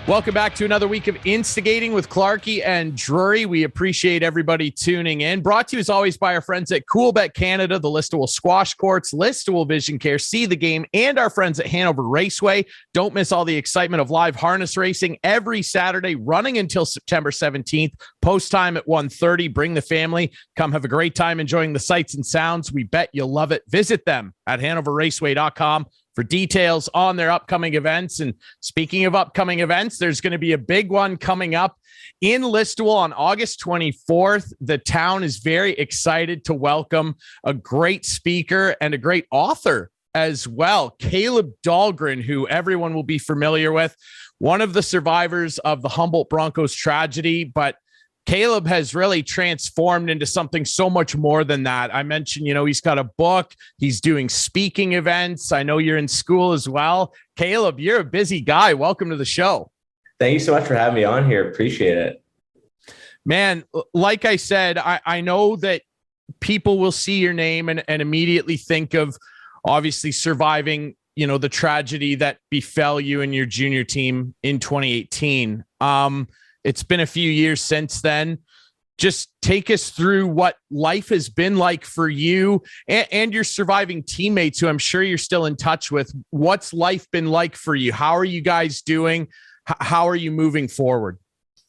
Welcome back to another week of Instigating with Clarkey and Drury. We appreciate everybody tuning in. Brought to you as always by our friends at Coolbet Canada, the Listowel Squash Courts, Listowel Vision Care, See the Game, and our friends at Hanover Raceway. Don't miss all the excitement of live harness racing every Saturday, running until September 17th. Post time at 1:30. Bring the family. Come have a great time enjoying the sights and sounds. We bet you'll love it. Visit them at hanoverraceway.com for details on their upcoming events. And speaking of upcoming events, there's going to be a big one coming up in Listowel on August 24th. The town is very excited to welcome a great speaker and a great author as well, Kaleb Dahlgren, who everyone will be familiar with, one of the survivors of the Humboldt Broncos tragedy. But Kaleb has really transformed into something so much more than that. I mentioned, he's got a book. He's doing speaking events. I know you're in school as well. Kaleb, you're a busy guy. Welcome to the show. Thank you so much for having me on here. Appreciate it. Man, like I said, I know that people will see your name and immediately think of obviously surviving, the tragedy that befell you and your junior team in 2018. It's been a few years since then. Just take us through what life has been like for you and your surviving teammates, who I'm sure you're still in touch with. What's life been like for you? How are you guys doing? How are you moving forward?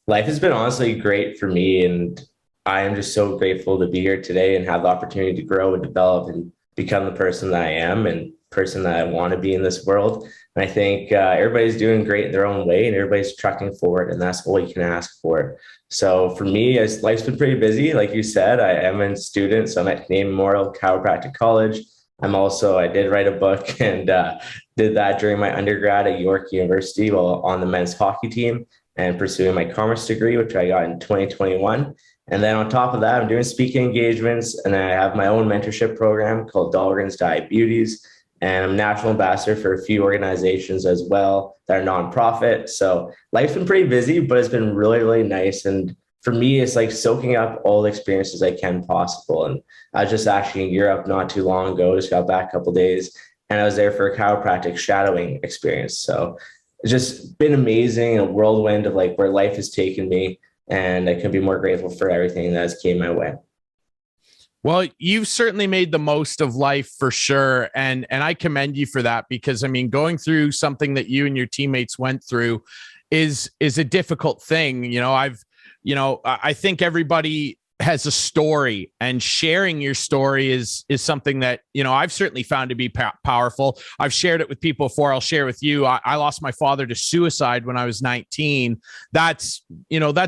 Life has been honestly great for me, and I am just so grateful to be here today and have the opportunity to grow and develop and become the person that I am and person that I want to be in this world. And I think everybody's doing great in their own way, and everybody's trucking forward, and that's all you can ask for. So for me, life's been pretty busy. Like you said, I am a student, so I'm at Canadian Memorial Chiropractic College. I did write a book and did that during my undergrad at York University while on the men's hockey team and pursuing my commerce degree, which I got in 2021. And then on top of that, I'm doing speaking engagements, and I have my own mentorship program called Dahlgren's Diet Beauties. And I'm national ambassador for a few organizations as well that are nonprofit. So life's been pretty busy, but it's been really, really nice. And for me, it's like soaking up all the experiences I can possible. And I was just actually in Europe not too long ago, just got back a couple of days, and I was there for a chiropractic shadowing experience. So it's just been amazing, a whirlwind of like where life has taken me. And I couldn't be more grateful for everything that has came my way. Well, you've certainly made the most of life for sure. And I commend you for that, because going through something that you and your teammates went through is a difficult thing. I think everybody has a story, and sharing your story is something that, I've certainly found to be powerful. I've shared it with people before. I'll share with you. I lost my father to suicide when I was 19. That's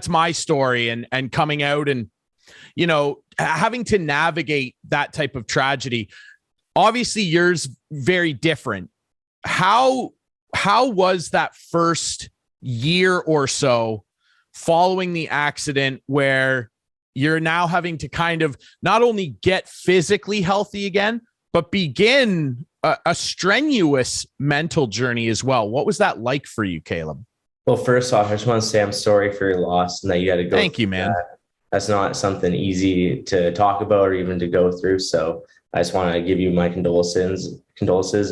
my story, and coming out and, having to navigate that type of tragedy. Obviously yours very different. How was that first year or so following the accident, where you're now having to kind of not only get physically healthy again, but begin a strenuous mental journey as well? What was that like for you, Kaleb? Well, first off, I just want to say I'm sorry for your loss and that you had to go. Thank you, man. That's not something easy to talk about or even to go through. So I just want to give you my condolences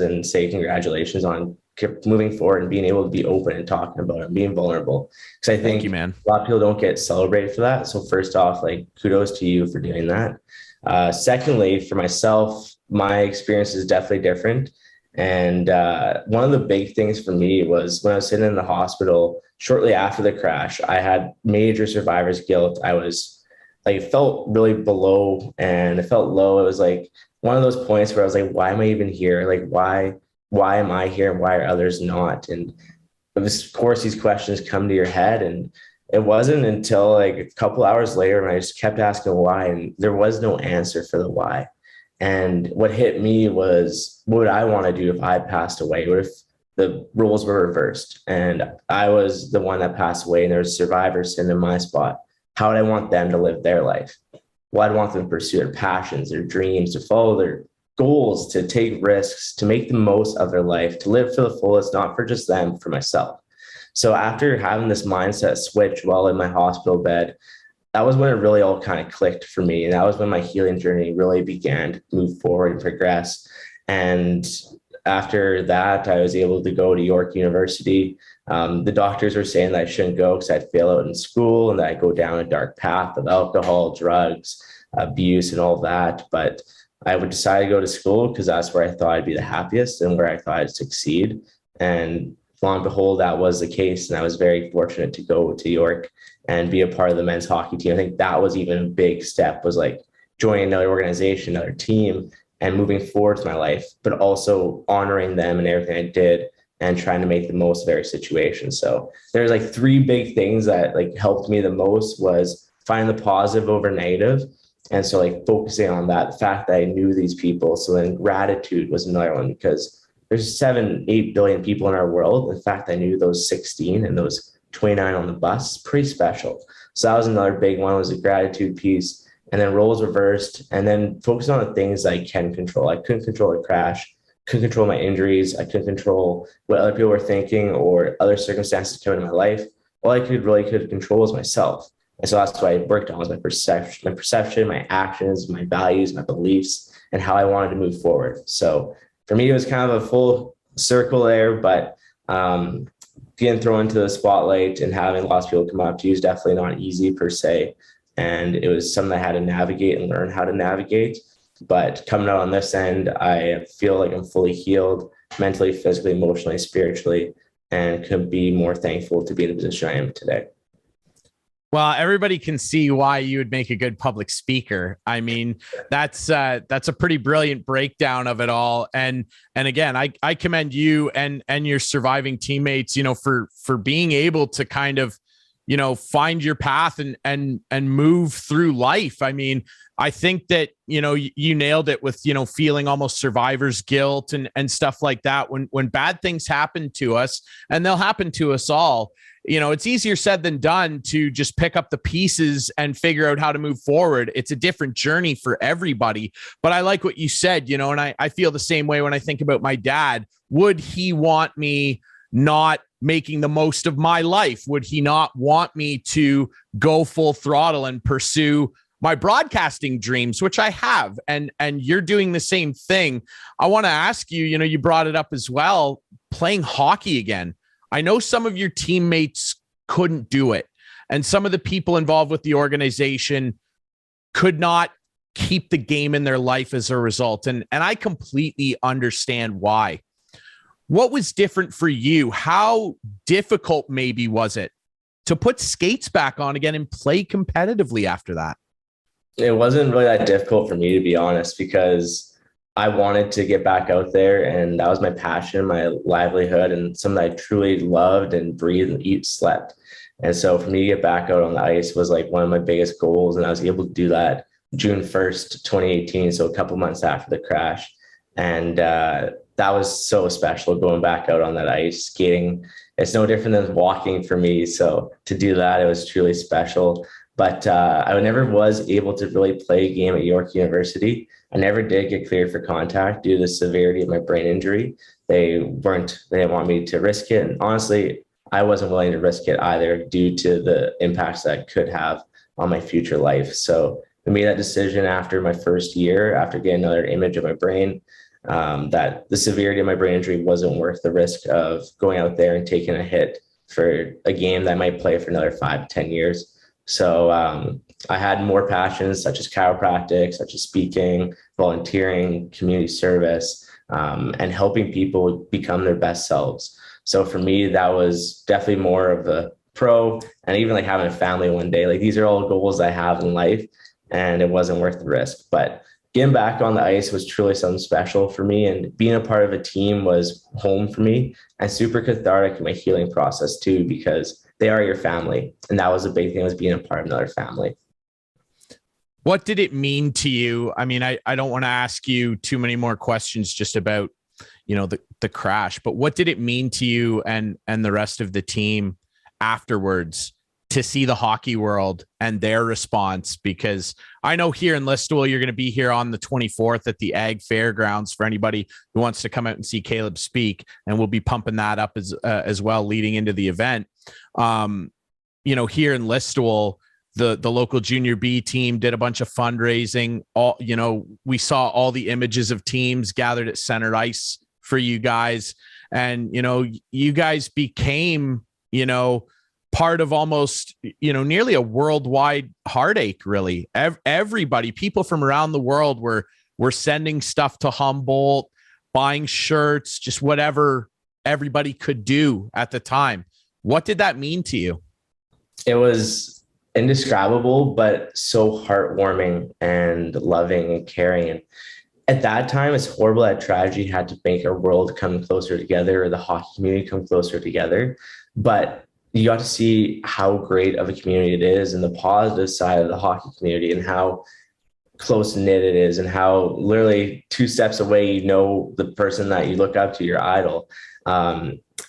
and say congratulations on moving forward and being able to be open and talking about it and being vulnerable. Because I think Thank you, man. A lot of people don't get celebrated for that. So first off, kudos to you for doing that. Secondly, for myself, my experience is definitely different. And one of the big things for me was when I was sitting in the hospital shortly after the crash, I had major survivor's guilt. I was felt really below, and it felt low. It was like one of those points where I was like, why am I even here? Why am I here and why are others not? And of course, these questions come to your head, and it wasn't until a couple hours later when I just kept asking why, and there was no answer for the why. And what hit me was, what would I want to do if I passed away? What if the roles were reversed and I was the one that passed away and there was survivors sitting in my spot? How would I want them to live their life? Well, I'd want them to pursue their passions, their dreams, to follow their goals, to take risks, to make the most of their life, to live for the fullest, not for just them, for myself. So after having this mindset switch while in my hospital bed, that was when it really all kind of clicked for me. And that was when my healing journey really began to move forward and progress. And after that, I was able to go to York University. The doctors were saying that I shouldn't go because I'd fail out in school and that I'd go down a dark path of alcohol, drugs, abuse, and all that. But I would decide to go to school because that's where I thought I'd be the happiest and where I thought I'd succeed. And lo and behold, that was the case. And I was very fortunate to go to York and be a part of the men's hockey team. I think that was even a big step, was like joining another organization, another team, and moving forward to my life, but also honoring them and everything I did and trying to make the most of every situation. So there's like three big things that like helped me the most was finding the positive over negative. And so like focusing on that, the fact that I knew these people. So then gratitude was another one, because there's 7-8 billion people in our world. The fact that I knew those 16 and those 29 on the bus, pretty special. So that was another big one, was a gratitude piece. And then roles reversed, and then focus on the things I can control. I couldn't control a crash, couldn't control my injuries. I couldn't control what other people were thinking or other circumstances coming in my life. All I could control was myself. And so that's what I worked on, was my perception, my actions, my values, my beliefs, and how I wanted to move forward. So for me, it was kind of a full circle there, but getting thrown into the spotlight and having lots of people come up to you is definitely not easy per se. And it was something I had to navigate and learn how to navigate. But coming out on this end, I feel like I'm fully healed mentally, physically, emotionally, spiritually, and could be more thankful to be in the position I am today. Well, everybody can see why you would make a good public speaker. I mean, that's a pretty brilliant breakdown of it all. And again, I commend you and your surviving teammates, for being able to kind of, find your path and move through life. I mean, I think that, you nailed it with, feeling almost survivor's guilt and stuff like that. When bad things happen to us, and they'll happen to us all, it's easier said than done to just pick up the pieces and figure out how to move forward. It's a different journey for everybody. But I like what you said, and I feel the same way when I think about my dad. Would he want me not making the most of my life? Would he not want me to go full throttle and pursue my broadcasting dreams, which I have, and you're doing the same thing? I want to ask you, you brought it up as well, playing hockey again. I know some of your teammates couldn't do it, and some of the people involved with the organization could not keep the game in their life as a result. And I completely understand why. What was different for you? How difficult maybe was it to put skates back on again and play competitively after that? It wasn't really that difficult for me, to be honest, because I wanted to get back out there, and that was my passion, my livelihood, and something I truly loved and breathed and eat, slept. And so for me to get back out on the ice was like one of my biggest goals. And I was able to do that June 1st, 2018. So a couple months after the crash. And that was so special, going back out on that ice, skating. It's no different than walking for me. So to do that, it was truly special. But I never was able to really play a game at York University. I never did get cleared for contact due to the severity of my brain injury. They didn't want me to risk it. And honestly, I wasn't willing to risk it either due to the impacts that could have on my future life. So I made that decision after my first year, after getting another image of my brain, that the severity of my brain injury wasn't worth the risk of going out there and taking a hit for a game that I might play for another 5 to 10 years. So I had more passions, such as chiropractic, such as speaking, volunteering, community service, and helping people become their best selves. So for me, that was definitely more of a pro, and even like having a family one day. Like, these are all goals I have in life, and it wasn't worth the risk. But getting back on the ice was truly something special for me, and being a part of a team was home for me, and super cathartic in my healing process too, because they are your family. And that was a big thing, was being a part of another family. What did it mean to you? I mean, I don't want to ask you too many more questions just about, the crash, but what did it mean to you and the rest of the team afterwards to see the hockey world and their response? Because I know here in Listowel, you're going to be here on the 24th at the Ag Fairgrounds for anybody who wants to come out and see Kaleb speak. And we'll be pumping that up as well leading into the event. Here in Listowel, the local junior B team did a bunch of fundraising. We saw all the images of teams gathered at center ice for you guys. And, you guys became, part of almost, nearly a worldwide heartache, really. Everybody, people from around the world were sending stuff to Humboldt, buying shirts, just whatever everybody could do at the time. What did that mean to you? It was indescribable, but so heartwarming and loving and caring. And at that time, it's horrible that tragedy had to make our world come closer together, or the hockey community come closer together. But you got to see how great of a community it is, and the positive side of the hockey community, and how close knit it is, and how literally 2 steps away, the person that you look up to, your idol,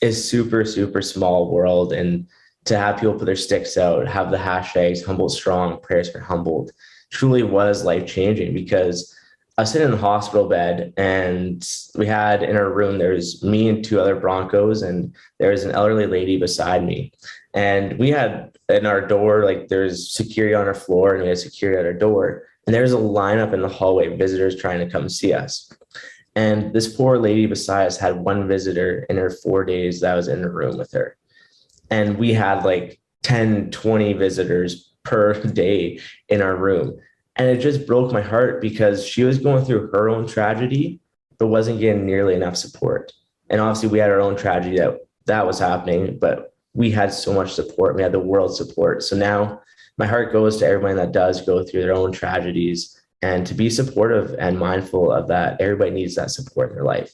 is super, super small world. And to have people put their sticks out, have the hashtags Humboldt Strong, prayers for Humboldt, truly was life-changing, because I was sitting in the hospital bed, and we had in our room, there was me and 2 other Broncos, and there was an elderly lady beside me. And we had in our door, like there's security on our floor, and we had security at our door. And there's a lineup in the hallway, visitors trying to come see us. And this poor lady beside us had 1 visitor in her 4 days that was in the room with her. And we had like 10, 20 visitors per day in our room. And it just broke my heart, because she was going through her own tragedy, but wasn't getting nearly enough support. And obviously we had our own tragedy that was happening, but we had so much support. We had the world support. So now my heart goes to everyone that does go through their own tragedies, and to be supportive and mindful of that. Everybody needs that support in their life.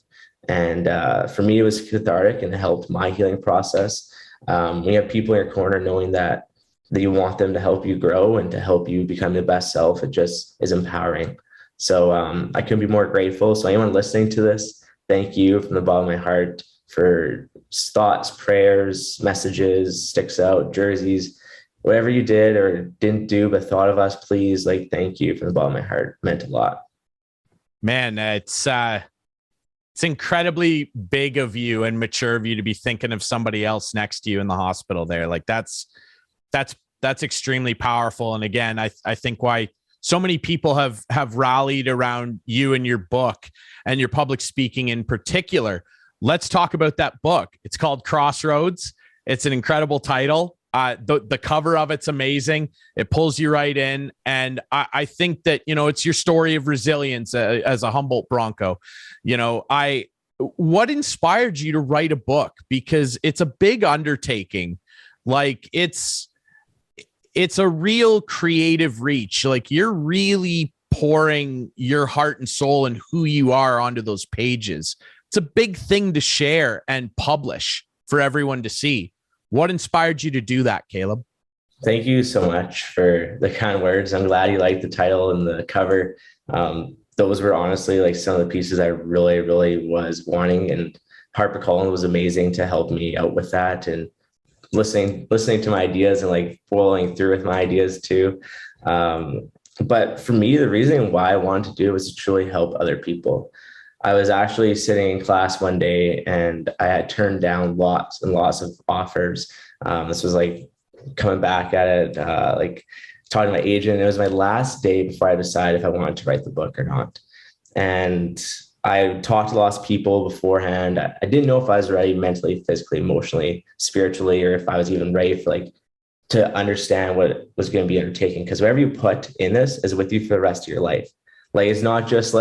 And for me, it was cathartic, and it helped my healing process. When you have people in your corner knowing that you want them to help you grow and to help you become the best self, it just is empowering. So I couldn't be more grateful. So anyone listening to this, thank you from the bottom of my heart for thoughts, prayers, messages, sticks out, jerseys, whatever you did or didn't do, but thought of us, please, thank you from the bottom of my heart. It meant a lot. Man, it's incredibly big of you and mature of you to be thinking of somebody else next to you in the hospital there. That's extremely powerful. And again, I think why so many people have rallied around you and your book and your public speaking in particular. Let's talk about that book. It's called Crossroads. It's an incredible title. The cover of it's amazing. It pulls you right in. And I think that, it's your story of resilience as a Humboldt Bronco. What inspired you to write a book? Because it's a big undertaking. It's a real creative reach. You're really pouring your heart and soul and who you are onto those pages. It's a big thing to share and publish for everyone to see. What inspired you to do that, Kaleb? Thank you so much for the kind words. I'm glad you liked the title and the cover. Those were honestly some of the pieces I really, really was wanting. And Harper Collins was amazing to help me out with that, and listening to my ideas and following through with my ideas too. But for me, the reason why I wanted to do it was to truly help other people. I was actually sitting in class one day, and I had turned down lots and lots of offers. This was coming back at it, talking to my agent. It was my last day before I decided if I wanted to write the book or not. And I talked to lots of people beforehand. I didn't know if I was ready mentally, physically, emotionally, spiritually, or if I was even ready for to understand what was going to be undertaken. Because whatever you put in this is with you for the rest of your life. It's not just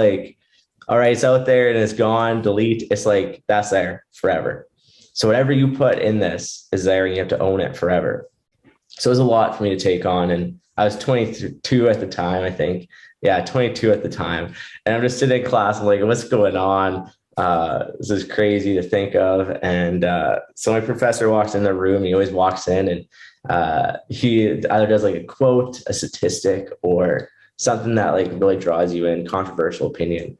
all right, it's out there and it's gone, delete. It's that's there forever. So whatever you put in this is there, and you have to own it forever. So it was a lot for me to take on. And I was 22 at the time, I think. Yeah, 22 at the time. And I'm just sitting in class. I'm what's going on? This is crazy to think of. And so my professor walks in the room. He always walks in, and he either does a quote, a statistic, or something that really draws you in, controversial opinion.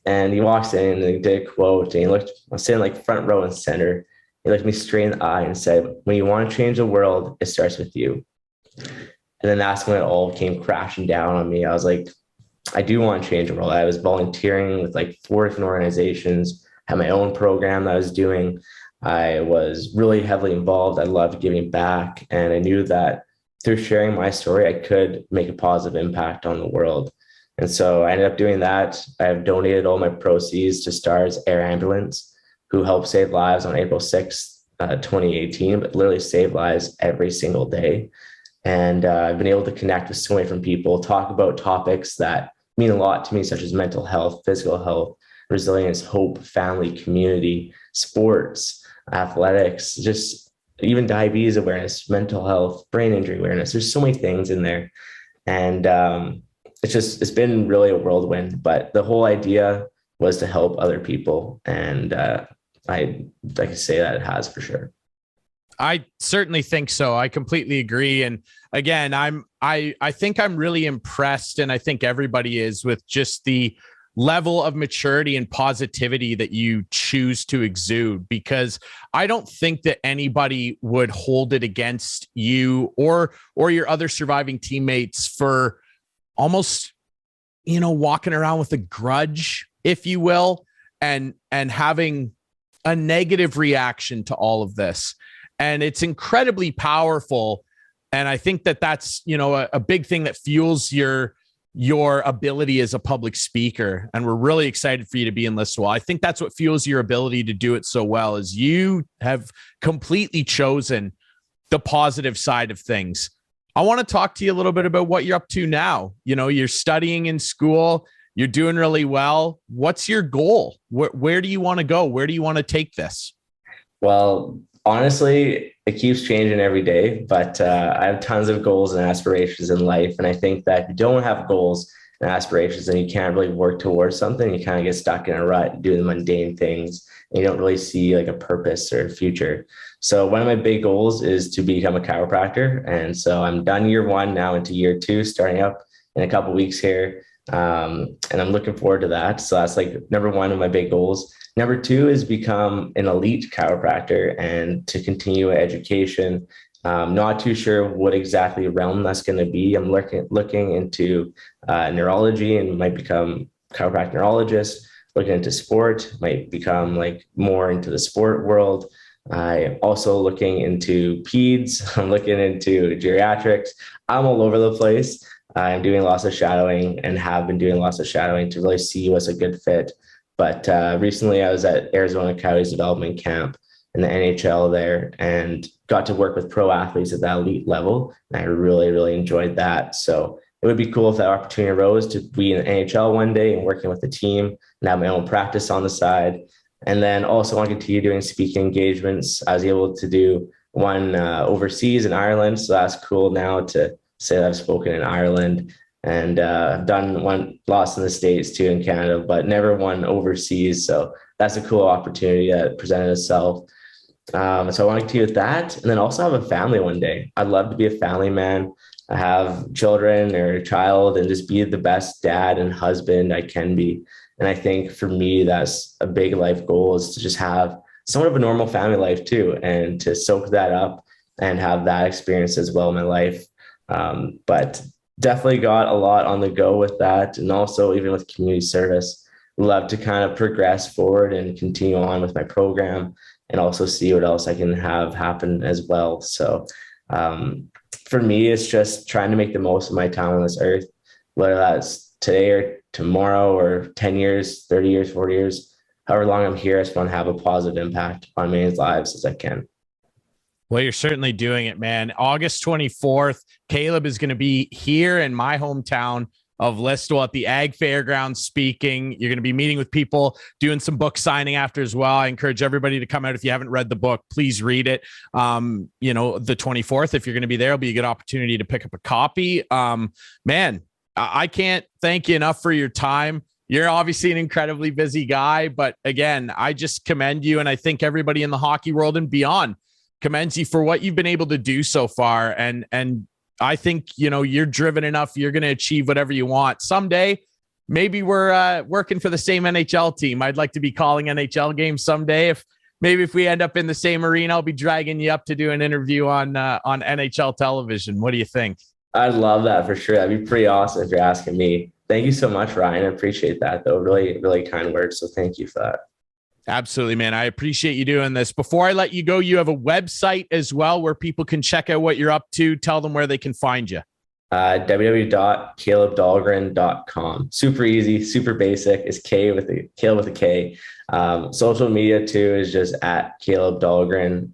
And he walks in and he did a quote, and I was sitting front row and center. He looked me straight in the eye and said, "When you want to change the world, it starts with you." And then that's when it all came crashing down on me. I was I do want to change the world. I was volunteering with 4 different organizations, had my own program that I was doing. I was really heavily involved. I loved giving back. And I knew that through sharing my story, I could make a positive impact on the world. And so I ended up doing that. I've donated all my proceeds to STARS Air Ambulance, who helped save lives on April 6th, 2018, but literally save lives every single day. And I've been able to connect with so many different people, talk about topics that mean a lot to me, such as mental health, physical health, resilience, hope, family, community, sports, athletics, just even diabetes awareness, mental health, brain injury awareness. There's so many things in there. And it's been really a whirlwind, but the whole idea was to help other people. And I can say that it has for sure. I certainly think so. I completely agree. And again, I think I'm really impressed, and I think everybody is, with just the level of maturity and positivity that you choose to exude, because I don't think that anybody would hold it against you or your other surviving teammates for almost, walking around with a grudge, if you will, and having a negative reaction to all of this. And it's incredibly powerful. And I think that that's, a big thing that fuels your ability as a public speaker. And we're really excited for you to be in Listowel. I think that's what fuels your ability to do it so well, is you have completely chosen the positive side of things. I want to talk to you a little bit about what you're up to now. You're studying in school, you're doing really well. What's your goal? Where do you want to go? Where do you want to take this? Well, honestly, it keeps changing every day, but I have tons of goals and aspirations in life. And I think that if you don't have goals and aspirations, then you can't really work towards something. You kind of get stuck in a rut, doing the mundane things, and you don't really see like a purpose or a future. So one of my big goals is to become a chiropractor. And so I'm done year one, now into year two, starting up in a couple of weeks here. And I'm looking forward to that. So that's like number one of my big goals. Number two is become an elite chiropractor and to continue education. Not too sure what exactly realm that's going to be. I'm looking into neurology and might become chiropractic neurologist, looking into sport, might become like more into the sport world. I'm also looking into peds. I'm looking into geriatrics. I'm all over the place. I'm doing lots of shadowing and have been doing lots of shadowing to really see what's a good fit. But recently I was at Arizona Coyotes development camp in the NHL there and got to work with pro athletes at that elite level. And I really, really enjoyed that. So it would be cool if that opportunity arose to be in the NHL one day and working with the team and have my own practice on the side. And then also want to continue doing speaking engagements. I was able to do one overseas in Ireland. So that's cool now to say that I've spoken in Ireland. And I've done one lost in the States too in Canada, but never one overseas. So that's a cool opportunity that presented itself. So I want to continue with that. And then also have a family one day. I'd love to be a family man. I have children or a child and just be the best dad and husband I can be. And I think for me, that's a big life goal, is to just have somewhat of a normal family life too, and to soak that up and have that experience as well in my life. But definitely got a lot on the go with that. And also even with community service, love to kind of progress forward and continue on with my program and also see what else I can have happen as well. So for me, it's just trying to make the most of my time on this earth, whether that's today or tomorrow or 10 years, 30 years, 40 years, however long I'm here, I just want to have a positive impact on as many lives as I can. Well, you're certainly doing it, man. August 24th, Kaleb is going to be here in my hometown of Listowel at the Ag Fairgrounds speaking. You're going to be meeting with people, doing some book signing after as well. I encourage everybody to come out. If you haven't read the the please read it. The 24th, if you're going to be there, it'll be a good opportunity to pick up a copy. Man, I can't thank you enough for your time. You're obviously an incredibly busy guy, but again, I just commend you. And I think everybody in the hockey world and beyond commends you for what you've been able to do so far. And I think, you're driven enough. You're going to achieve whatever you want. Someday, maybe we're working for the same NHL team. I'd like to be calling NHL games someday. If we end up in the same arena, I'll be dragging you up to do an interview on NHL television. What do you think? I'd love that for sure. That'd be pretty awesome if you're asking me. Thank you so much, Ryan. I appreciate that, though. Really, really kind words. So thank you for that. Absolutely, man. I appreciate you doing this. Before I let you go, you have a website as well where people can check out what you're up to. Tell them where they can find you. www.kalebdahlgren.com. Super easy, super basic. It's Caleb with a K. Social media too is just at Kaleb Dahlgren.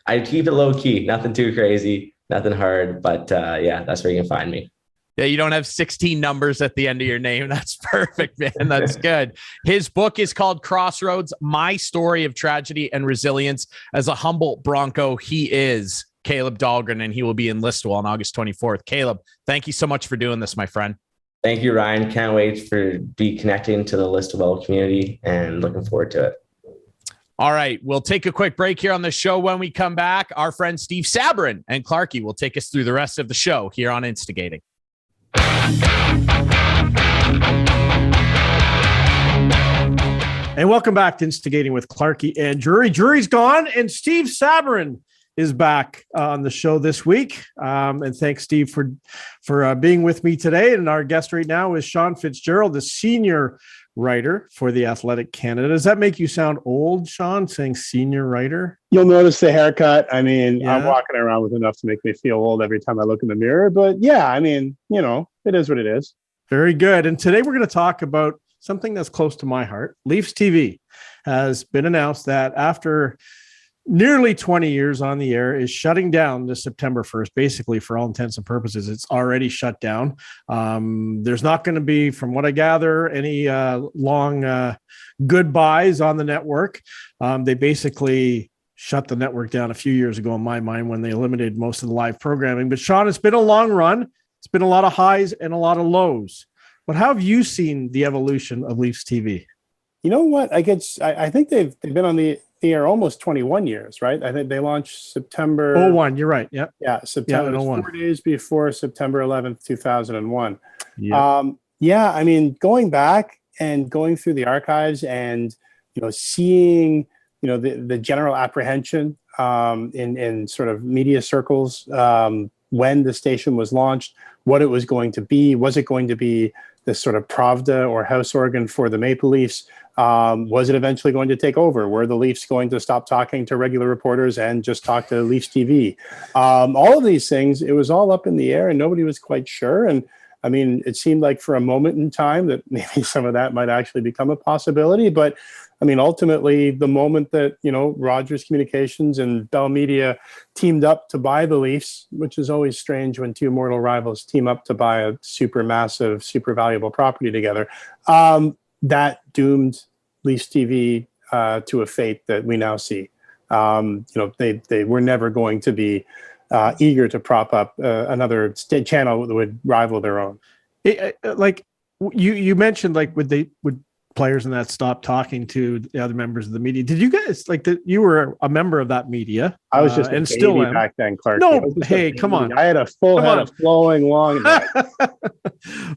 I keep it low key, nothing too crazy, nothing hard, but yeah, that's where you can find me. Yeah, you don't have 16 numbers at the end of your name. That's perfect, man. That's good. His book is called Crossroads, My Story of Tragedy and Resilience as a Humboldt Bronco. He is Kaleb Dahlgren, and he will be in Listowel on August 24th. Kaleb, thank you so much for doing this, my friend. Thank you, Ryan. Can't wait for be connecting to the Listowel community and looking forward to it. All right, we'll take a quick break here on the show. When we come back, our friend Steve Sabourin and Clarkey will take us through the rest of the show here on Instigating. And welcome back to Instigating with Clarkey and Drury. Drury's gone, and Steve Sabourin is back on the show this week. And thanks, Steve, for being with me today. And our guest right now is Sean Fitz-Gerald, the senior writer for The Athletic Canada. Does that make you sound old, Sean, saying senior writer? You'll notice the haircut. I mean, yeah. I'm walking around with enough to make me feel old every time I look in the mirror. But yeah, I mean, you know, it is what it is. Very good. And today we're going to talk about something that's close to my heart. Leafs TV has been announced that after nearly 20 years on the air is shutting down this September 1st. Basically, for all intents and purposes, it's already shut down. There's not going to be, from what I gather, any long goodbyes on the network. They basically shut the network down a few years ago, in my mind, when they eliminated most of the live programming. But Sean, it's been a long run. It's been a lot of highs and a lot of lows. But how have you seen the evolution of Leafs TV? You know what? I think they've been on the air almost 21 years, right? I think they launched September 01. You're right. Yep. Yeah. September 4 days before September 11th, 2001. Yeah. Yeah. I mean, going back and going through the archives and, you know, seeing, you know, the general apprehension in sort of media circles when the station was launched, what it was going to be. Was it going to be this sort of Pravda or house organ for the Maple Leafs? Was it eventually going to take over? Were the Leafs going to stop talking to regular reporters and just talk to Leafs TV? All of these things, it was all up in the air and nobody was quite sure. And I mean, it seemed like for a moment in time that maybe some of that might actually become a possibility. But I mean, ultimately, the moment that, you know, Rogers Communications and Bell Media teamed up to buy the Leafs, which is always strange when two mortal rivals team up to buy a super massive, super valuable property together, that doomed Leafs TV to a fate that we now see. You know, they were never going to be eager to prop up another channel that would rival their own. Like you mentioned, like would players and that stop talking to the other members of the media? Did you guys you were a member of that media? I was just and still am. Back then, Clark. No, hey, come on. I had a full head of flowing long.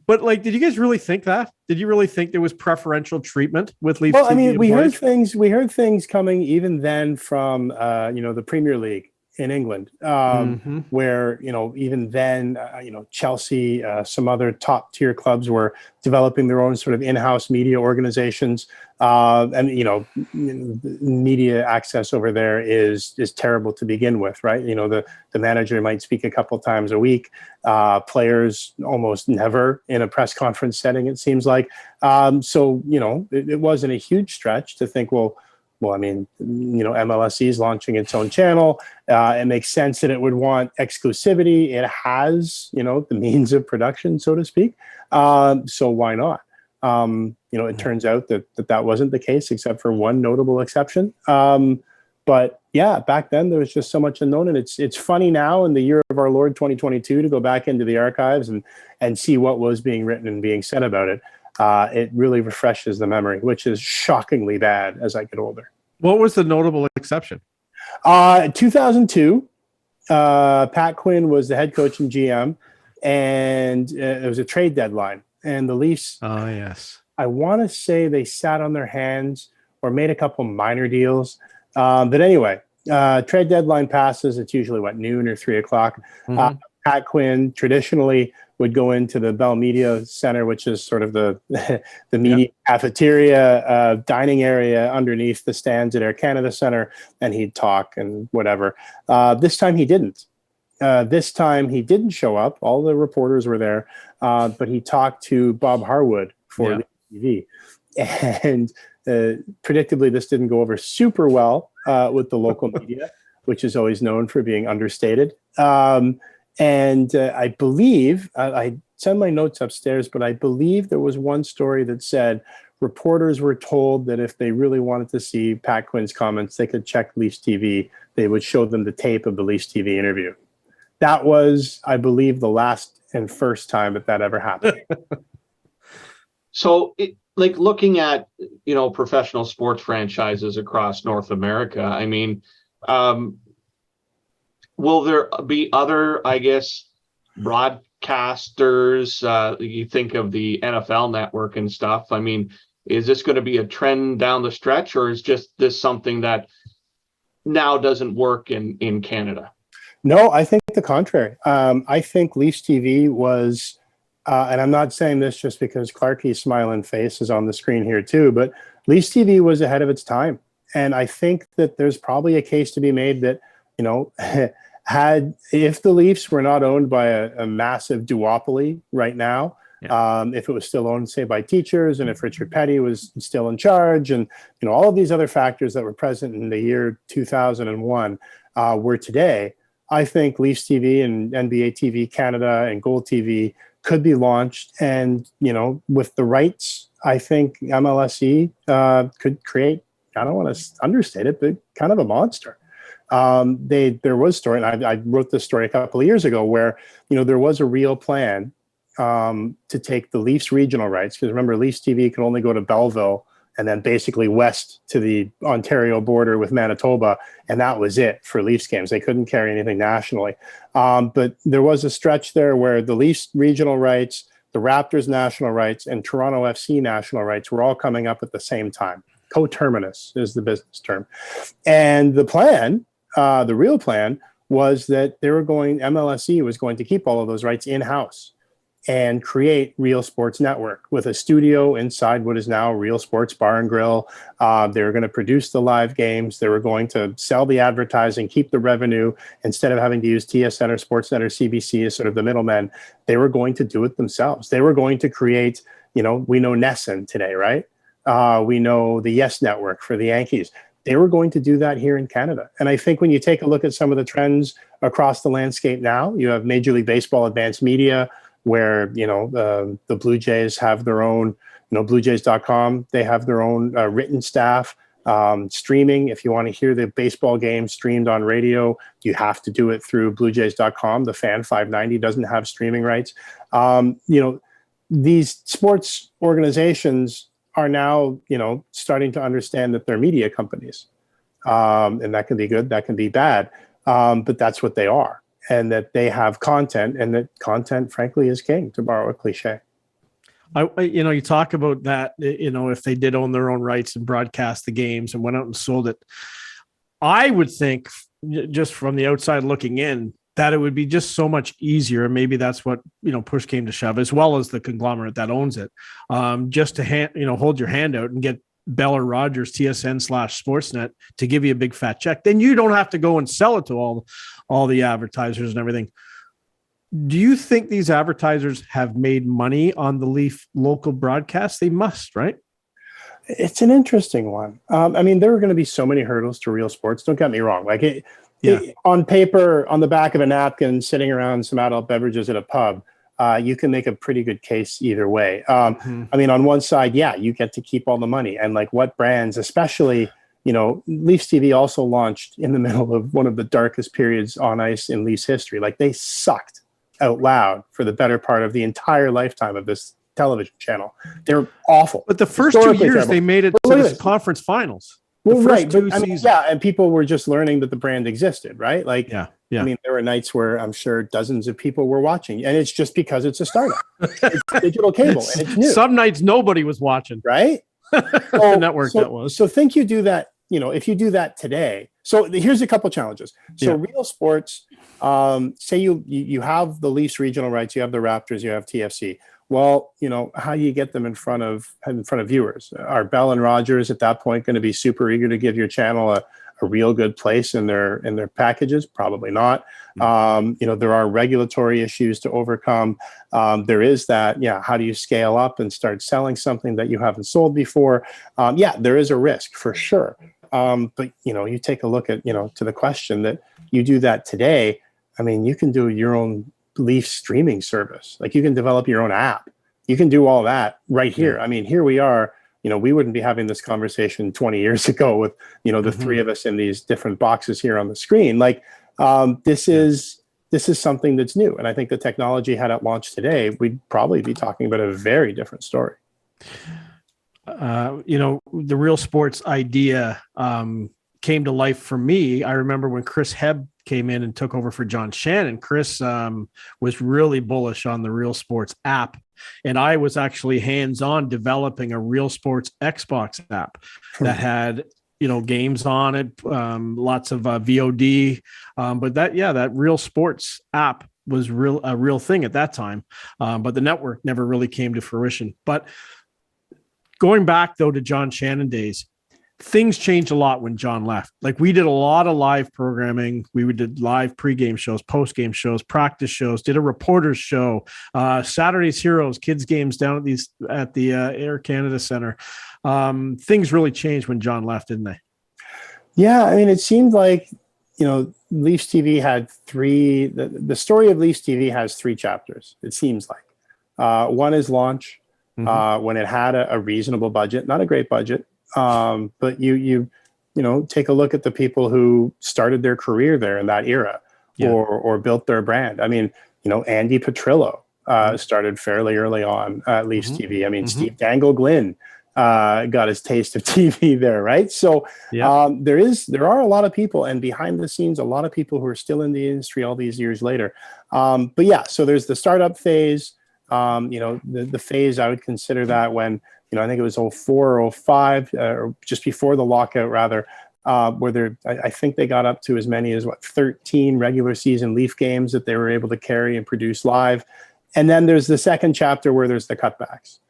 But like, did you guys really think that? Did you really think there was preferential treatment with Leafs? Well, TV I mean, we employees? heard things coming even then from you know, the Premier League in England, where, you know, even then, you know, Chelsea, some other top tier clubs were developing their own sort of in-house media organizations. And, you know, media access over there is terrible to begin with, right? You know, the manager might speak a couple times a week, players almost never in a press conference setting, it seems like. So, you know, it wasn't a huge stretch to think, well, I mean, you know, MLSE is launching its own channel. It makes sense that it would want exclusivity. It has, you know, the means of production, so to speak. So why not? You know, it turns out that wasn't the case, except for one notable exception. But yeah, back then there was just so much unknown, and it's funny now in the year of our Lord 2022 to go back into the archives and see what was being written and being said about it. It really refreshes the memory, which is shockingly bad as I get older. What was the notable exception? 2002, Pat Quinn was the head coach and GM, and it was a trade deadline. And the Leafs, oh yes, I want to say they sat on their hands or made a couple minor deals. But anyway, trade deadline passes. It's usually noon or 3 o'clock. Pat Quinn traditionally would go into the Bell Media Center, which is sort of the media cafeteria, dining area underneath the stands at Air Canada Center, and he'd talk and whatever. This time he didn't. This time he didn't show up. All the reporters were there, but he talked to Bob Harwood for TV. And predictably, this didn't go over super well with the local media, which is always known for being understated. And I believe, I sent my notes upstairs, but I believe there was one story that said reporters were told that if they really wanted to see Pat Quinn's comments, they could check Leafs TV. They would show them the tape of the Leafs TV interview. That was, I believe, the last and first time that ever happened. So, like looking at, professional sports franchises across North America, I mean, will there be other, I guess, broadcasters? You think of the NFL Network and stuff. I mean, is this going to be a trend down the stretch, or is just this something that now doesn't work in Canada? No, I think the contrary. I think Leafs TV was, and I'm not saying this just because Clarkey's smiling face is on the screen here too, but Leafs TV was ahead of its time. And I think that there's probably a case to be made that, if the Leafs were not owned by a massive duopoly right now, if it was still owned, say, by teachers, and if Richard Petty was still in charge, and all of these other factors that were present in the year 2001 were today, I think Leafs TV and NBA TV Canada and Gold TV could be launched, and with the rights, I think MLSE could create, I don't want to understate it, but kind of a monster. There was a story, and I wrote this story a couple of years ago, where there was a real plan to take the Leafs regional rights, because remember, Leafs TV could only go to Belleville and then basically west to the Ontario border with Manitoba, and that was it for Leafs games. They couldn't carry anything nationally. But there was a stretch there where the Leafs regional rights, the Raptors national rights, and Toronto FC national rights were all coming up at the same time. Coterminous is the business term. And the plan, the real plan, was that MLSE was going to keep all of those rights in-house and create Real Sports Network with a studio inside what is now Real Sports Bar and Grill. They were going to produce the live games. They were going to sell the advertising, keep the revenue, instead of having to use TSN or Sportsnet or CBC as sort of the middlemen. They were going to do it themselves. They were going to create, we know NESN today, right? We know the Yes Network for the Yankees. They were going to do that here in Canada. And I think when you take a look at some of the trends across the landscape now, you have Major League Baseball Advanced Media, where, the Blue Jays have their own, bluejays.com, they have their own written staff. Streaming, if you want to hear the baseball game streamed on radio, you have to do it through bluejays.com. The Fan 590 doesn't have streaming rights. These sports organizations are now, starting to understand that they're media companies. And that can be good, that can be bad. But that's what they are. And that they have content, and that content, frankly, is king, to borrow a cliche. You talk about that, if they did own their own rights and broadcast the games and went out and sold it, I would think, just from the outside looking in, that it would be just so much easier. And maybe that's what, push came to shove, as well as the conglomerate that owns it, just to hold your hand out and get Bell or Rogers, TSN/Sportsnet, to give you a big fat check. Then you don't have to go and sell it to all the advertisers and everything. Do you think these advertisers have made money on the Leaf local broadcast? They must, right? It's an interesting one. There are going to be so many hurdles to Real Sports. Don't get me wrong. On paper, on the back of a napkin, sitting around some adult beverages at a pub, you can make a pretty good case either way. On one side, you get to keep all the money. And what brands, especially, Leafs TV also launched in the middle of one of the darkest periods on ice in Leafs history. They sucked out loud for the better part of the entire lifetime of this television channel. They're awful. But the first 2 years, terrible. They made it to the conference finals. Well, right. And people were just learning that the brand existed, right? There were nights where I'm sure dozens of people were watching, and it's just because it's a startup. It's digital cable, and it's new. Some nights nobody was watching, right? The network that was. So think you do that, if you do that today. So here's a couple challenges. So Real Sports, say you have the Leafs regional rights, you have the Raptors, you have TFC. Well, how do you get them in front of viewers? Are Bell and Rogers at that point going to be super eager to give your channel a real good place in their packages? Probably not. There are regulatory issues to overcome. There is that, how do you scale up and start selling something that you haven't sold before? There is a risk for sure. But you take a look at, to the question that you do that today. I mean, you can do your own Leaf streaming service. Like, you can develop your own app. You can do all that right here. I mean, here we are, we wouldn't be having this conversation 20 years ago with, the three of us in these different boxes here on the screen. Like, this is something that's new. And I think the technology, had it launched today, we'd probably be talking about a very different story. The Real Sports idea came to life for me. I remember when Chris Hebb came in and took over for John Shannon. Chris was really bullish on the Real Sports app. And I was actually hands-on developing a Real Sports Xbox app that had, games on it, lots of VOD. But that Real Sports app was a real thing at that time. But the network never really came to fruition. But going back, though, to John Shannon days, things changed a lot when John left. Like, we did a lot of live programming. We did live pregame shows, postgame shows, practice shows, did a reporter's show, Saturday's Heroes, kids games down at the Air Canada Center. Things really changed when John left, didn't they? Yeah, I mean, it seemed like, Leafs TV had the story of Leafs TV has three chapters, it seems like. One is launch, when it had a reasonable budget, not a great budget. But you take a look at the people who started their career there in that era, or built their brand. I mean, Andy Petrillo started fairly early on at Leafs TV. I mean, Steve Dangle-Glynn got his taste of TV there, right? So there are a lot of people, and behind the scenes, a lot of people who are still in the industry all these years later. So there's the startup phase. The phase, I would consider that when, I think it was 04 or 05, or just before the lockout, rather, where I think they got up to as many as 13 regular season Leaf games that they were able to carry and produce live. And then there's the second chapter where there's the cutbacks.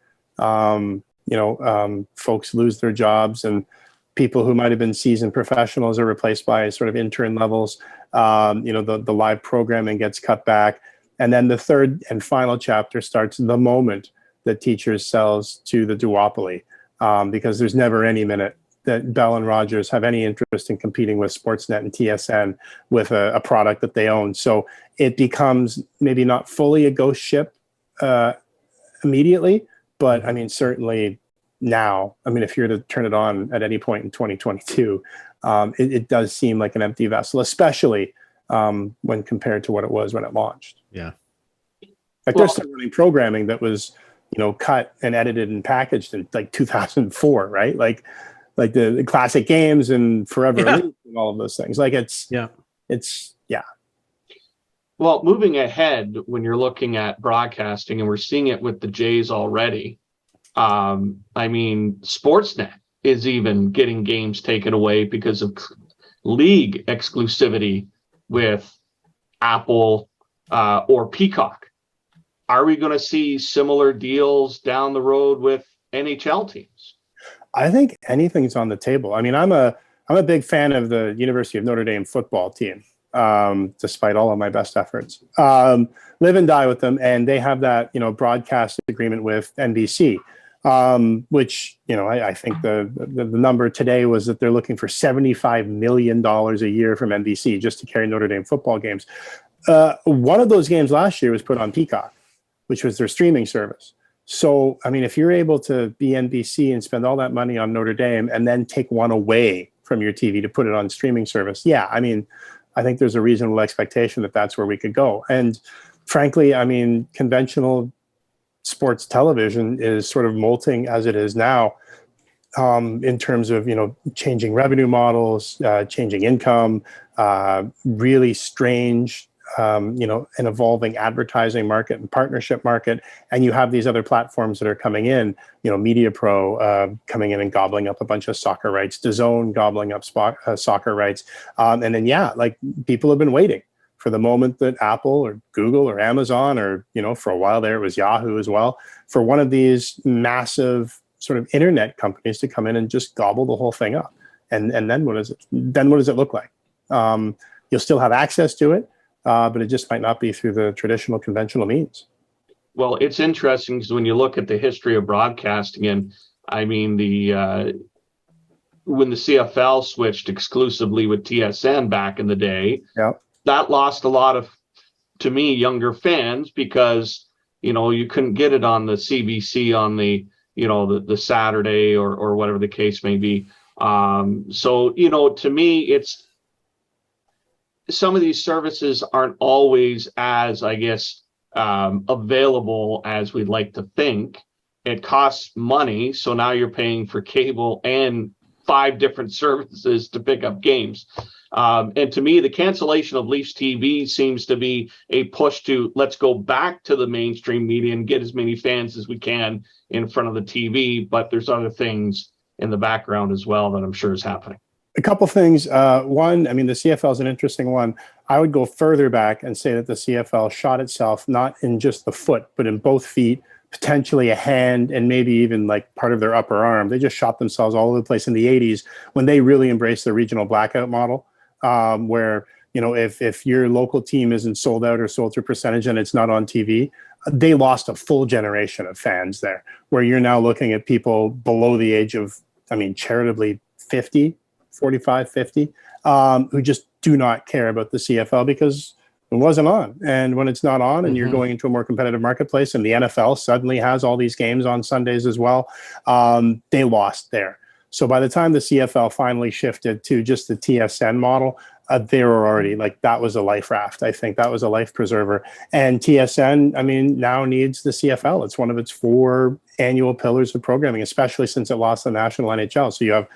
Folks lose their jobs, and people who might have been seasoned professionals are replaced by sort of intern levels. The live programming gets cut back. And then the third and final chapter starts the moment that Teachers sells to the duopoly, because there's never any minute that Bell and Rogers have any interest in competing with Sportsnet and TSN with a product that they own. So it becomes maybe not fully a ghost ship immediately, but I mean, certainly now, I mean, if you're to turn it on at any point in 2022, it does seem like an empty vessel, especially when compared to what it was when it launched. Yeah. Like, they're still running programming that was, cut and edited and packaged in like 2004, right? Like the classic games and Forever Elite and all of those things. Like, it's. Well, moving ahead, when you're looking at broadcasting, and we're seeing it with the Jays already, I mean, Sportsnet is even getting games taken away because of league exclusivity with Apple or Peacock. Are we going to see similar deals down the road with NHL teams? I think anything's on the table. I mean, I'm a big fan of the University of Notre Dame football team, despite all of my best efforts. Live and die with them, and they have that broadcast agreement with NBC, which I think the number today was that they're looking for $75 million a year from NBC just to carry Notre Dame football games. One of those games last year was put on Peacock, which was their streaming service. So, I mean, if you're able to be NBC and spend all that money on Notre Dame and then take one away from your TV to put it on streaming service, I mean, I think there's a reasonable expectation that that's where we could go. And frankly, I mean, conventional sports television is sort of molting as it is now, in terms of, changing revenue models, changing income, really strange, an evolving advertising market and partnership market. And you have these other platforms that are coming in, Media Pro coming in and gobbling up a bunch of soccer rights, DAZN gobbling up soccer rights. And then, people have been waiting for the moment that Apple or Google or Amazon, or, for a while there it was Yahoo as well, for one of these massive sort of internet companies to come in and just gobble the whole thing up. And then what is it? Then what does it look like? You'll still have access to it, but it just might not be through the traditional conventional means. Well, it's interesting because when you look at the history of broadcasting, and I mean when the CFL switched exclusively with TSN back in the day, that lost a lot of, to me, younger fans because you couldn't get it on the CBC on the the Saturday or whatever the case may be. So to me, it's some of these services aren't always as, I guess, available as we'd like to think. It costs money, so now you're paying for cable and 5 different services to pick up games. And to me, the cancellation of Leafs TV seems to be a push to let's go back to the mainstream media and get as many fans as we can in front of the TV. But there's other things in the background as well that I'm sure is happening. A couple things. One, I mean, the CFL is an interesting one. I would go further back and say that the CFL shot itself not in just the foot, but in both feet, potentially a hand, and maybe even like part of their upper arm. They just shot themselves all over the place in the 80s when they really embraced the regional blackout model, where, if your local team isn't sold out or sold through percentage and it's not on TV, they lost a full generation of fans there, where you're now looking at people below the age of, charitably 45, 50, who just do not care about the CFL because it wasn't on. And when it's not on and you're going into a more competitive marketplace and the NFL suddenly has all these games on Sundays as well, they lost there. So by the time the CFL finally shifted to just the TSN model, they were already that was a life raft. I think that was a life preserver. And TSN, now needs the CFL. It's one of its 4 annual pillars of programming, especially since it lost the national NHL. So you have,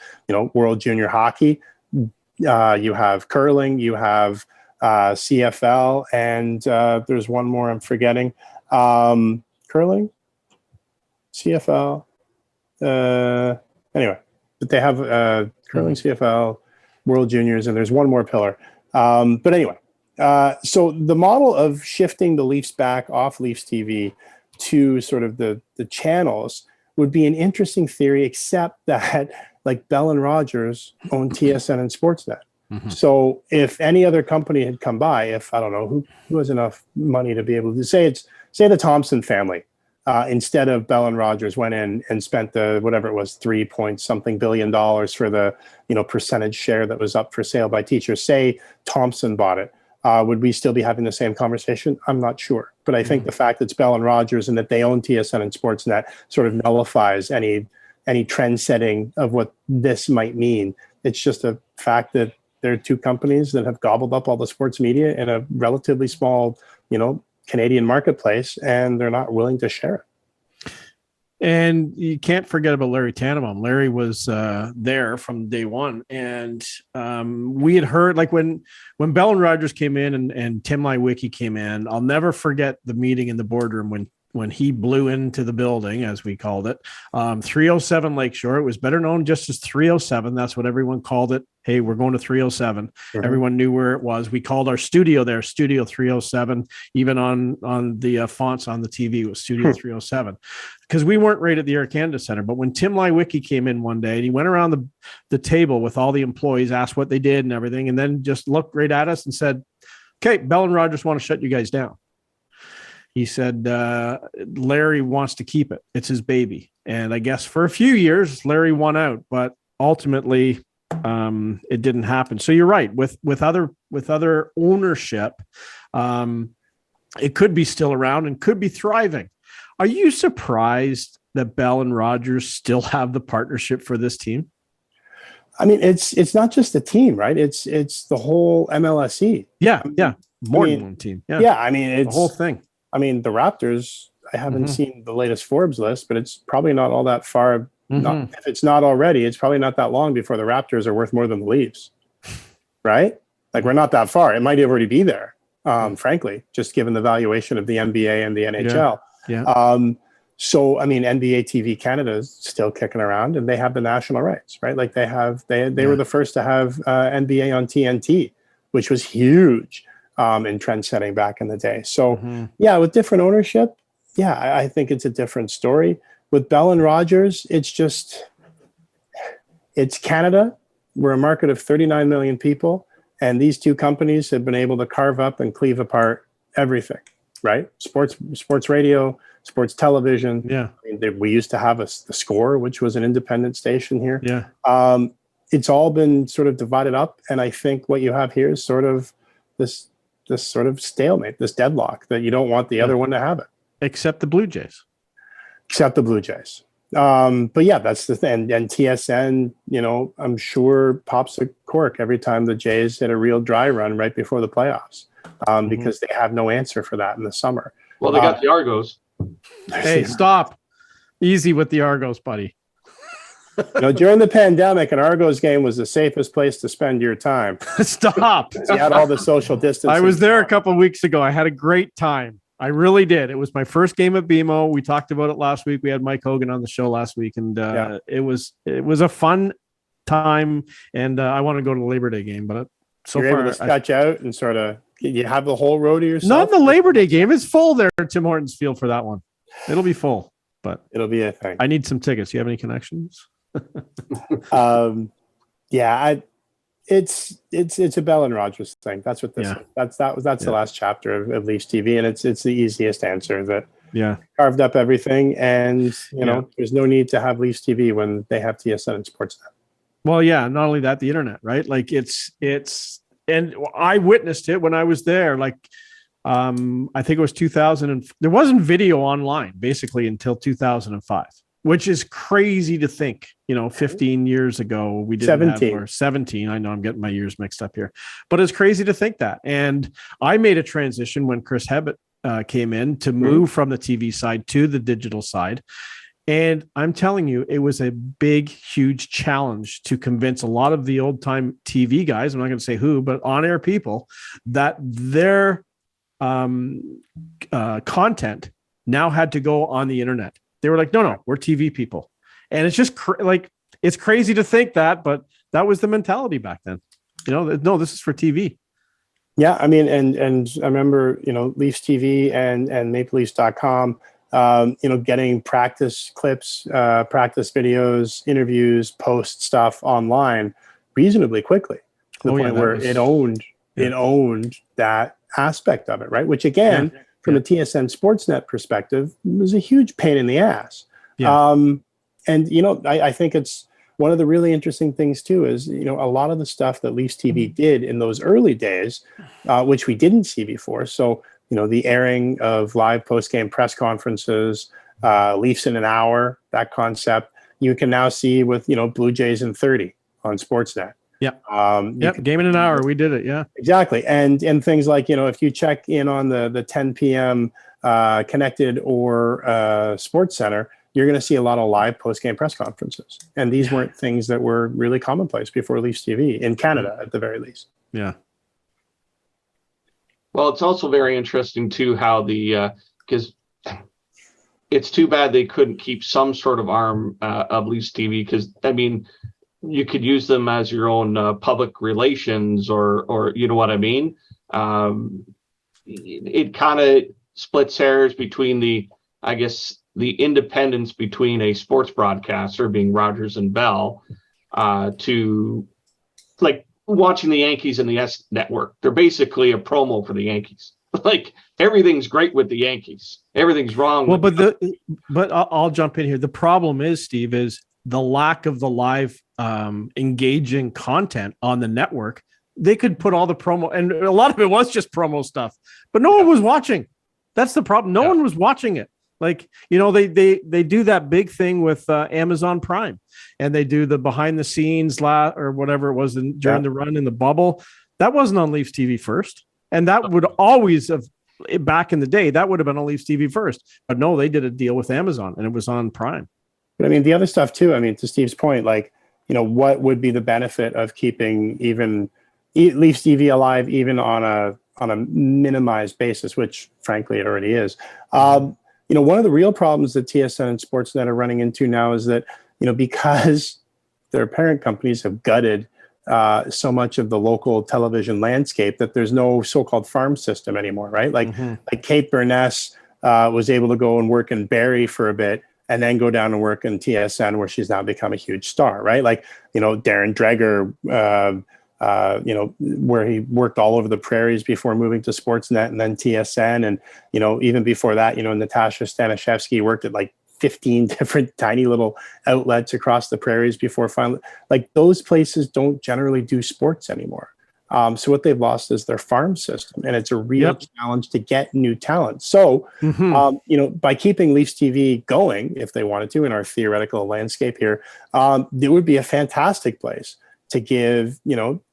World Junior Hockey, you have curling, you have CFL, and there's one more I'm forgetting. Curling, CFL. Anyway, but they have curling, CFL, World Juniors, and there's one more pillar. But anyway, so the model of shifting the Leafs back off Leafs TV to sort of the channels would be an interesting theory, except that Bell and Rogers own TSN and Sportsnet. So if any other company had come by, if I don't know who has enough money to be able to say the Thompson family, instead of Bell and Rogers went in and spent the whatever it was $3 billion for the percentage share that was up for sale by teachers. Say Thompson bought it, would we still be having the same conversation? I'm not sure, but I think the fact that it's Bell and Rogers and that they own TSN and Sportsnet sort of nullifies any trend setting of what this might mean. It's just a fact that there are 2 companies that have gobbled up all the sports media in a relatively small, Canadian marketplace, and they're not willing to share it. And you can't forget about Larry Tannenbaum. Larry was there from day one. And we had heard, when Bell and Rogers came in and Tim Leiweke came in, I'll never forget the meeting in the boardroom when he blew into the building, as we called it, 307 Lakeshore. It was better known just as 307. That's what everyone called it. Hey, we're going to 307. Everyone knew where it was. We called our studio there, Studio 307. Even on the fonts on the TV, it was Studio 307. Because we weren't right at the Air Canada Center. But when Tim Leiweke came in one day and he went around the table with all the employees, asked what they did and everything, and then just looked right at us and said, okay, Bell and Rogers want to shut you guys down. He said, Larry wants to keep it. It's his baby. And I guess for a few years, Larry won out, but ultimately it didn't happen. So you're right. With other ownership, it could be still around and could be thriving. Are you surprised that Bell and Rogers still have the partnership for this team? I mean, it's not just the team, right? It's the whole MLSE. Yeah. More than one team. Yeah. I mean, it's the whole thing. I mean, the Raptors, I haven't seen the latest Forbes list, but it's probably not all that far. If it's not already, it's probably not that long before the Raptors are worth more than the Leafs, right? We're not that far. It might already be there, frankly, just given the valuation of the NBA and the NHL. Yeah. So, I mean, NBA TV Canada is still kicking around and they have the national rights, right? They were the first to have NBA on TNT, which was huge. In trend setting back in the day. So with different ownership, I think it's a different story. With Bell and Rogers, it's Canada. we're a market of 39 million people, and these two companies have been able to carve up and cleave apart everything, right? Sports radio, sports television. Yeah. We used to have the Score, which was an independent station here. Yeah. It's all been sort of divided up, and I think what you have here is sort of this sort of stalemate, this deadlock that you don't want the other one to have it. Except the Blue Jays. Except the Blue Jays. But yeah, that's the thing. And TSN, I'm sure pops a cork every time the Jays hit a real dry run right before the playoffs, because they have no answer for that in the summer. Well, they got the Argos. Hey, stop. Easy with the Argos, buddy. During the pandemic, an Argos game was the safest place to spend your time. Stop. You had all the social distancing. I was there a couple of weeks ago. I had a great time. I really did. It was my first game at BMO. We talked about it last week. We had Mike Hogan on the show last week, and it was a fun time. And I want to go to the Labor Day game, but so You're far, able to sketch out and sort of you have the whole row to yourself. Not the Labor Day game. It's full there at Tim Hortons Field for that one. It'll be full, but it'll be a thing. I need some tickets. You have any connections? It's a Bell and Rogers thing. That's what this is. That's the last chapter of Leafs TV, and it's the easiest answer that carved up everything, and there's no need to have Leafs TV when they have TSN and Sportsnet. Well, yeah, not only that, the internet, right? Like it's and I witnessed it when I was there. Like I think it was 2000, and there wasn't video online basically until 2005. Which is crazy to think, 15 years ago, we didn't 17. have, or 17. I know I'm getting my years mixed up here, but it's crazy to think that. And I made a transition when Chris Hebbett came in to move from the TV side to the digital side. And I'm telling you, it was a big, huge challenge to convince a lot of the old time TV guys, I'm not going to say who, but on-air people, that their content now had to go on the internet. They were like, no, we're TV people. And it's just it's crazy to think that, but that was the mentality back then. No, this is for TV. Yeah. I mean, and I remember, Leafs TV and MapleLeafs.com, getting practice clips, practice videos, interviews, post stuff online reasonably quickly to the point where it owned that aspect of it. Right. Which again, from a TSN Sportsnet perspective, was a huge pain in the ass. Yeah. I think it's one of the really interesting things too is, a lot of the stuff that Leafs TV did in those early days, which we didn't see before. So, the airing of live post-game press conferences, Leafs in an hour, that concept, you can now see with, Blue Jays in 30 on Sportsnet. Yeah. Game in an hour. We did it. Yeah, exactly. And things like, if you check in on the 10 p.m. Connected or Sports Center, you're going to see a lot of live post-game press conferences. And these weren't things that were really commonplace before Leafs TV in Canada, at the very least. Yeah. Well, it's also very interesting too, how because it's too bad they couldn't keep some sort of arm of Leafs TV. Because you could use them as your own public relations or you know what I mean? It kind of splits hairs between the independence between a sports broadcaster being Rogers and Bell to like watching the Yankees and the S Network. They're basically a promo for the Yankees. Like everything's great with the Yankees. Everything's wrong. Well, but I'll jump in here. The problem is, Steve, is the lack of the live engaging content on the network. They could put all the promo, and a lot of it was just promo stuff, but no one was watching. That's the problem. No one was watching it. Like, they do that big thing with Amazon Prime, and they do the behind the scenes or whatever it was during the run in the bubble. That wasn't on Leafs TV first. And that would always have, back in the day, that would have been on Leafs TV first. But no, they did a deal with Amazon, and it was on Prime. But the other stuff too, to Steve's point, what would be the benefit of keeping even Leafs TV alive, even on a minimized basis, which frankly it already is. One of the real problems that TSN and Sportsnet are running into now is that, because their parent companies have gutted so much of the local television landscape, that there's no so-called farm system anymore, right? Like Kate Burness was able to go and work in Barrie for a bit and then go down and work in TSN, where she's now become a huge star, right? Like, Darren Dreger, where he worked all over the prairies before moving to Sportsnet and then TSN. And, even before that, Natasha Stanishevsky worked at like 15 different tiny little outlets across the prairies before finally, like, those places don't generally do sports anymore. So what they've lost is their farm system, and it's a real challenge to get new talent. So, by keeping Leafs TV going, if they wanted to, in our theoretical landscape here, it would be a fantastic place to give,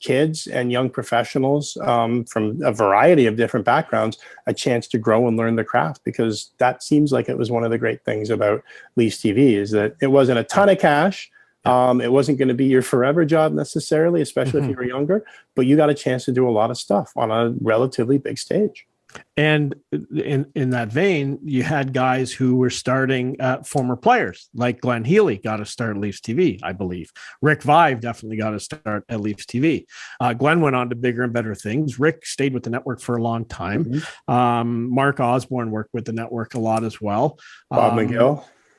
kids and young professionals from a variety of different backgrounds a chance to grow and learn the craft, because that seems like it was one of the great things about Leafs TV, is that it wasn't a ton of cash. It wasn't going to be your forever job necessarily, especially if you were younger, but you got a chance to do a lot of stuff on a relatively big stage. And in that vein, you had guys who were starting former players, like Glenn Healy got to start at Leafs TV, I believe. Rick Vive definitely got to start at Leafs TV. Glenn went on to bigger and better things. Rick stayed with the network for a long time. Mark Osborne worked with the network a lot as well.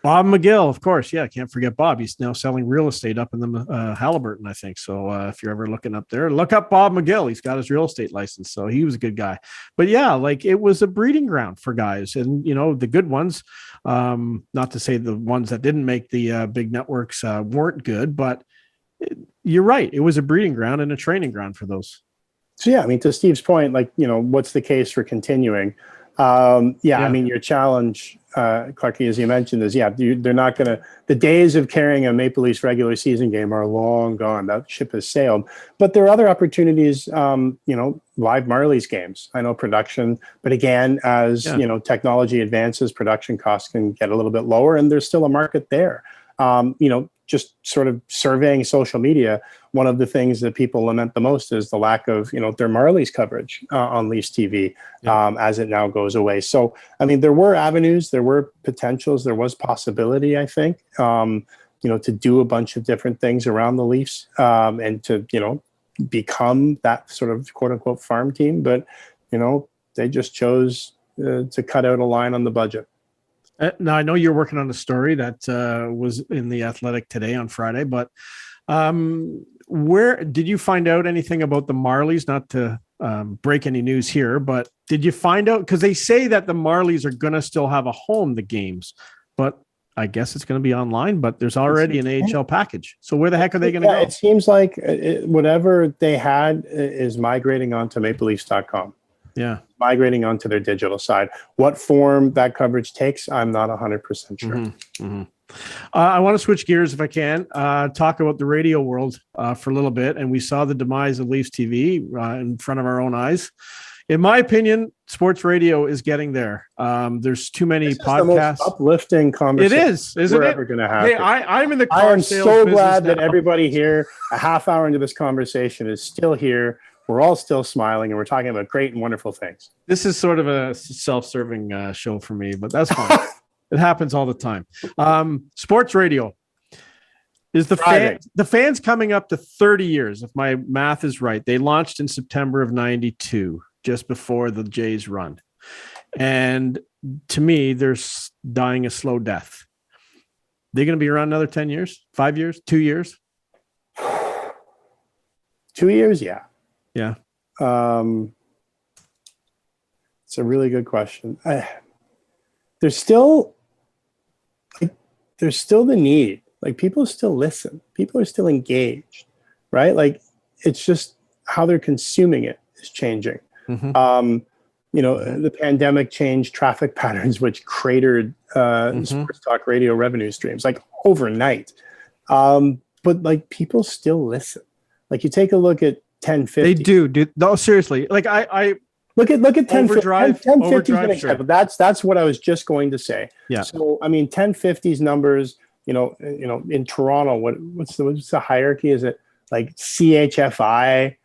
Bob McGill, of course. Yeah, can't forget Bob. He's now selling real estate up in the Halliburton, I think. So if you're ever looking up there, look up Bob McGill. He's got his real estate license. So he was a good guy. But yeah, like, it was a breeding ground for guys. And, the good ones, not to say the ones that didn't make the big networks weren't good, but you're right. It was a breeding ground and a training ground for those. So, yeah, I mean, to Steve's point, like, what's the case for continuing? I mean, your challenge, Clarkey, as you mentioned, is they're not going to. The days of carrying a Maple Leafs regular season game are long gone. That ship has sailed. But there are other opportunities. Live Marlies games. I know production, but again, as technology advances, production costs can get a little bit lower, and there's still a market there. Just sort of surveying social media, one of the things that people lament the most is the lack of, their Marlies coverage on Leafs TV as it now goes away. So, I mean, there were avenues, there were potentials, there was possibility, I think, to do a bunch of different things around the Leafs and to, become that sort of quote unquote farm team. But, they just chose to cut out a line on the budget. Now, I know you're working on a story that was in The Athletic today on Friday, but where did you find out anything about the Marlies? Not to break any news here, but did you find out? Because they say that the Marlies are going to still have a home, the games, but I guess it's going to be online, but there's already an AHL package. So where the heck are they going to go? It seems like whatever they had is migrating onto mapleleafs.com. Yeah. Migrating onto their digital side. What form that coverage takes, I'm not 100% sure. I want to switch gears if I can, talk about the radio world for a little bit. And we saw the demise of Leafs TV in front of our own eyes. In my opinion, sports radio is getting there. There's too many podcasts. The most uplifting conversation. It is, isn't it? Ever going to have. Hey, I'm in the car. I am so glad that everybody here, a half hour into this conversation, is still here. We're all still smiling, and we're talking about great and wonderful things. This is sort of a self-serving show for me, but that's fine. It happens all the time. Sports radio is the fans coming up to 30 years, if my math is right. They launched in September of 92, just before the Jays run. And to me, they're dying a slow death. They're going to be around another 10 years, 5 years, 2 years? 2 years, yeah. Yeah. It's a really good question. There's still the need. Like, people still listen. People are still engaged, right? Like, it's just how they're consuming it is changing. The pandemic changed traffic patterns, which cratered sports talk radio revenue streams like overnight. But like, people still listen. Like, you take a look at 1050. They do, dude. No, seriously. Like, I look at 1050. 1050. Sure. That's what I was just going to say. Yeah. So I mean, 1050's numbers. In Toronto, what's the hierarchy? Is it like CHFI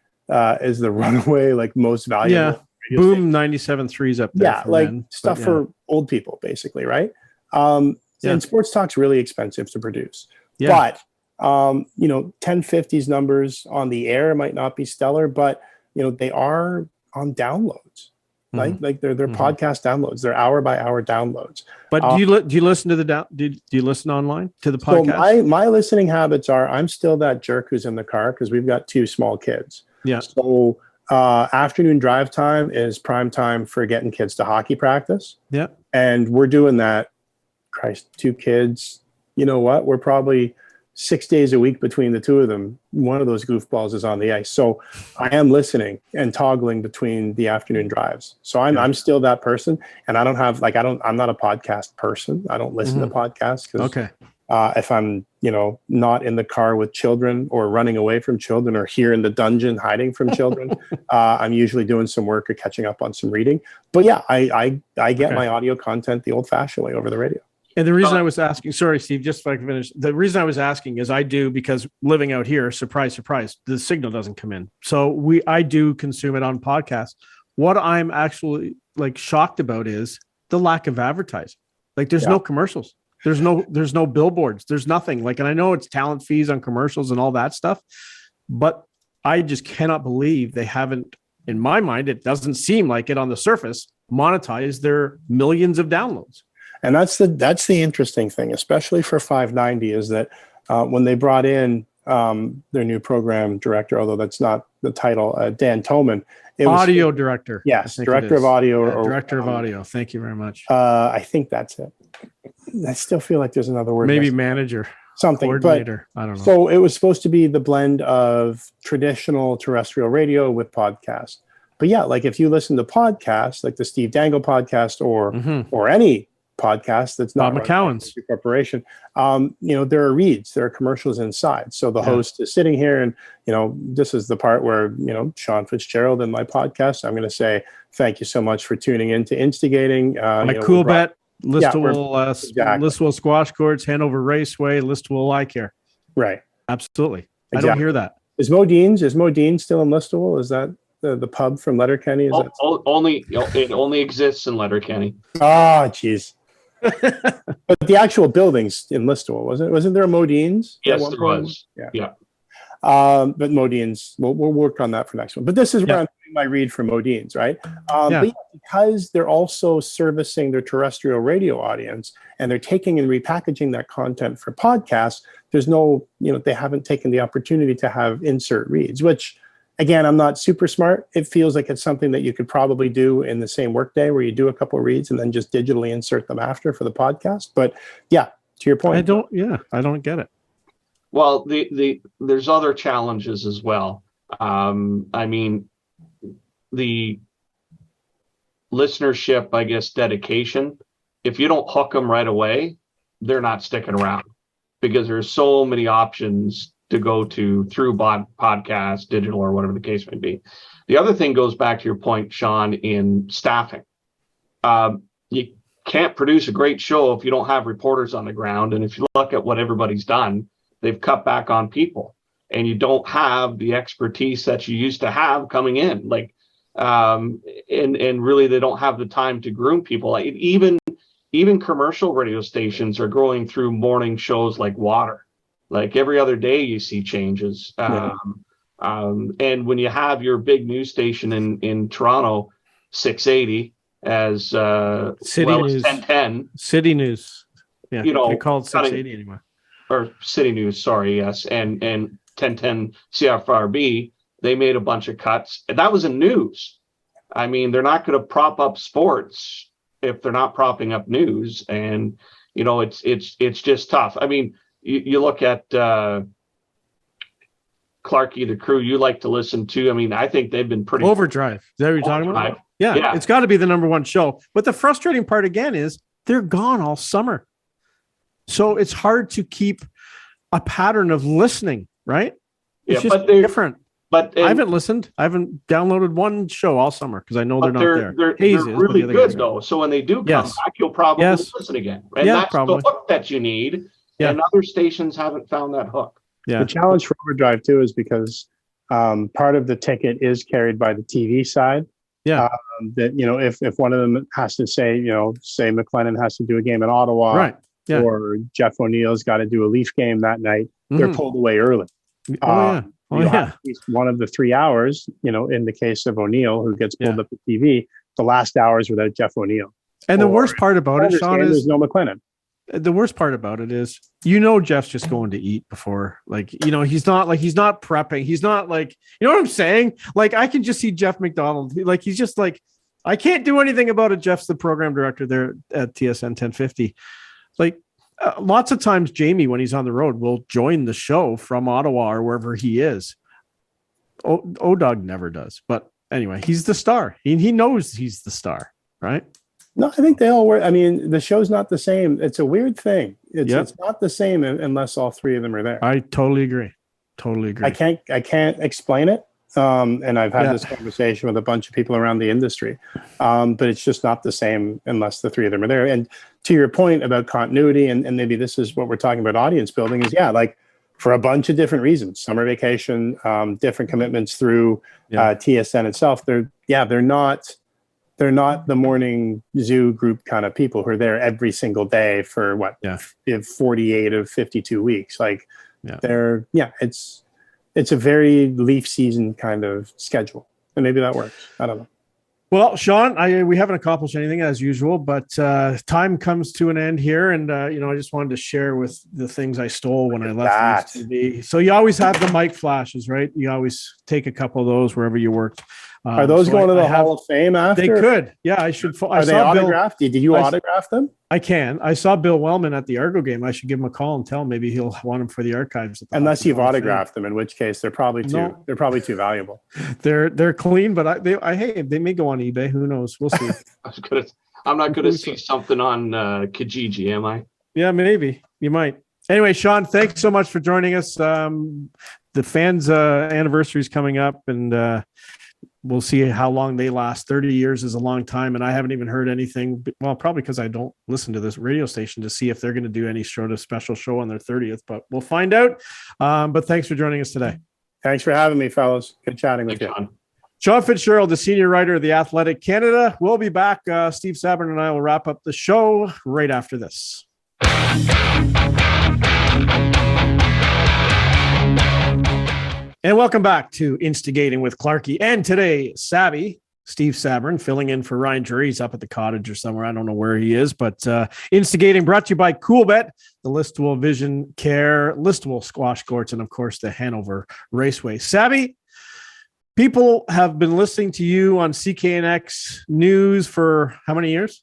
is the runaway like most valuable? Yeah. Boom 97.3's up there. Yeah, like men, stuff for old people, basically, right? And sports talk's really expensive to produce. Yeah. But 1050's numbers on the air might not be stellar, but they are on downloads. Like they're podcast downloads, they're hour by hour downloads. But do you listen to do you listen online to the podcast? So my listening habits are, I'm still that jerk who's in the car because we've got 2 small kids. Yeah. So afternoon drive time is prime time for getting kids to hockey practice. Yeah. And we're doing that. Christ, 2 kids. You know what? We're probably 6 days a week between the 2 of them. One of those goofballs is on the ice. So I am listening and toggling between the afternoon drives. So I'm still that person. And I don't have I'm not a podcast person. I don't listen to podcasts. Okay. If I'm, not in the car with children or running away from children or here in the dungeon hiding from children, I'm usually doing some work or catching up on some reading. But yeah, I get my audio content the old fashioned way over the radio. And the reason I was asking, sorry, Steve, just if I can finish. The reason I was asking is I do, because living out here, surprise, surprise, the signal doesn't come in. So I do consume it on podcasts. What I'm actually shocked about is the lack of advertising. There's no commercials. There's no billboards. There's nothing. And I know it's talent fees on commercials and all that stuff, but I just cannot believe they haven't, in my mind, it doesn't seem like it on the surface, monetized their millions of downloads. And that's the interesting thing, especially for 590, is that when they brought in their new program director, although that's not the title, Dan Tolman. Audio director. Yes, director of audio. Yeah, director of audio. Thank you very much. I think that's it. I still feel like there's another word. Maybe manager. Something. Coordinator. I don't know. So it was supposed to be the blend of traditional terrestrial radio with podcast. But yeah, if you listen to podcasts, like the Steve Dangle podcast or any podcast that's not Bob McCowan's corporation, there are reads, there are commercials inside. So the host is sitting here and, this is the part where, Sean Fitz-Gerald in my podcast, I'm going to say, thank you so much for tuning in to Instigating. My Coolbet, Listowel Squash Courts, Hanover Raceway, Listowel Eye Care. Right. Absolutely. Exactly. I don't hear that. Is Modine still in Listowel? Is that the pub from Letterkenny? It only exists in Letterkenny. Ah, jeez. But the actual buildings in Listowel, wasn't there a Modine's? Yes, there was. Yeah. But Modine's, we'll work on that for next one. But this is where I'm doing my read for Modine's, right? But because they're also servicing their terrestrial radio audience and they're taking and repackaging that content for podcasts, there's no, they haven't taken the opportunity to have insert reads, which, again, I'm not super smart. It feels like it's something that you could probably do in the same workday where you do a couple of reads and then just digitally insert them after for the podcast. But yeah, to your point. I don't get it. Well, there's other challenges as well. The listenership, I guess, dedication, if you don't hook them right away, they're not sticking around because there's so many options to go to through podcast, digital, or whatever the case may be. The other thing goes back to your point, Sean, in staffing. You can't produce a great show if you don't have reporters on the ground. And if you look at what everybody's done, they've cut back on people and you don't have the expertise that you used to have coming in. And really they don't have the time to groom people. Even commercial radio stations are going through morning shows like water. Every other day you see changes. And when you have your big news station in Toronto, 680 as City well News. As 1010. City News. Yeah, they call it 680 anymore. Or City News, sorry, yes. And 1010 CFRB, they made a bunch of cuts. And that was in news. They're not going to prop up sports if they're not propping up news. And, it's just tough. You look at Clarkey, the crew you like to listen to. I think they've been pretty Overdrive. Is that what you're talking about? Yeah. It's got to be the number one show. But the frustrating part again is they're gone all summer. So it's hard to keep a pattern of listening, right? It's just different. But I haven't listened. I haven't downloaded one show all summer because I know they're not there. They're really good though. So when they do come back, you'll probably listen again. And that's the hook that you need. Yeah. And other stations haven't found that hook. Yeah. The challenge for Overdrive too is because part of the ticket is carried by the TV side. Yeah. That if one of them has to say McLennan has to do a game in Ottawa, right? Yeah. Or Jeff O'Neill's got to do a Leaf game that night, they're pulled away early. At least one of the 3 hours, in the case of O'Neill, who gets pulled up to TV, the last hours without Jeff O'Neill. And the worst part about it, Sean, is there's no McLennan. The worst part about it is, Jeff's just going to eat before, he's not prepping. He's not like, you know what I'm saying? Like, I can just see Jeff McDonald. Like, he's just like, I can't do anything about it. Jeff's the program director there at TSN 1050. Like, lots of times Jamie, when he's on the road, will join the show from Ottawa or wherever he is. O-Dog never does. But anyway, he's the star. He knows he's the star, right? No, I think they all work. I mean, the show's not the same. It's a weird thing. It's not the same unless all three of them are there. I totally agree. I can't explain it. And I've had this conversation with a bunch of people around the industry. But it's just not the same unless the three of them are there. And to your point about continuity, and maybe this is what we're talking about, audience building, is like for a bunch of different reasons, summer vacation, different commitments through TSN itself. They're not the morning zoo group kind of people who are there every single day for 48 of 52 weeks. It's a very Leaf season kind of schedule, and maybe that works. I don't know. Well, Sean, we haven't accomplished anything as usual, but time comes to an end here. And, I just wanted to share with the things I stole when I left TV. So you always have the mic flashes, right? You always take a couple of those wherever you worked. Are those going to the Hall of Fame after? They could. Yeah, I should. Are they autographed? Did you autograph them? I can. I saw Bill Wellman at the Argo game. I should give him a call and tell him maybe he'll want them for the archives. Unless you've autographed them, in which case they're probably too valuable. They're clean, but they may go on eBay. Who knows? We'll see. I'm not going to see something on Kijiji, am I? Yeah, maybe you might. Anyway, Sean, thanks so much for joining us. The fans' anniversary is coming up, and we'll see how long they last. 30 years is a long time, and I haven't even heard anything. Well, probably because I don't listen to this radio station to see if they're going to do any sort of special show on their 30th, but we'll find out. But thanks for joining us today. Thanks for having me, fellas. Good chatting with you. Sean Fitz-Gerald, the senior writer of The Athletic Canada. We'll be back. Steve Sabourin and I will wrap up the show right after this. And welcome back to Instigating with Clarkey. And today, Steve Sabourin, filling in for Ryan Drury. He's up at the cottage or somewhere. I don't know where he is, but Instigating brought to you by Coolbet, the Listowel Vision Care, Listowel Squash Courts, and of course, the Hanover Raceway. Sabby, people have been listening to you on CKNX News for how many years?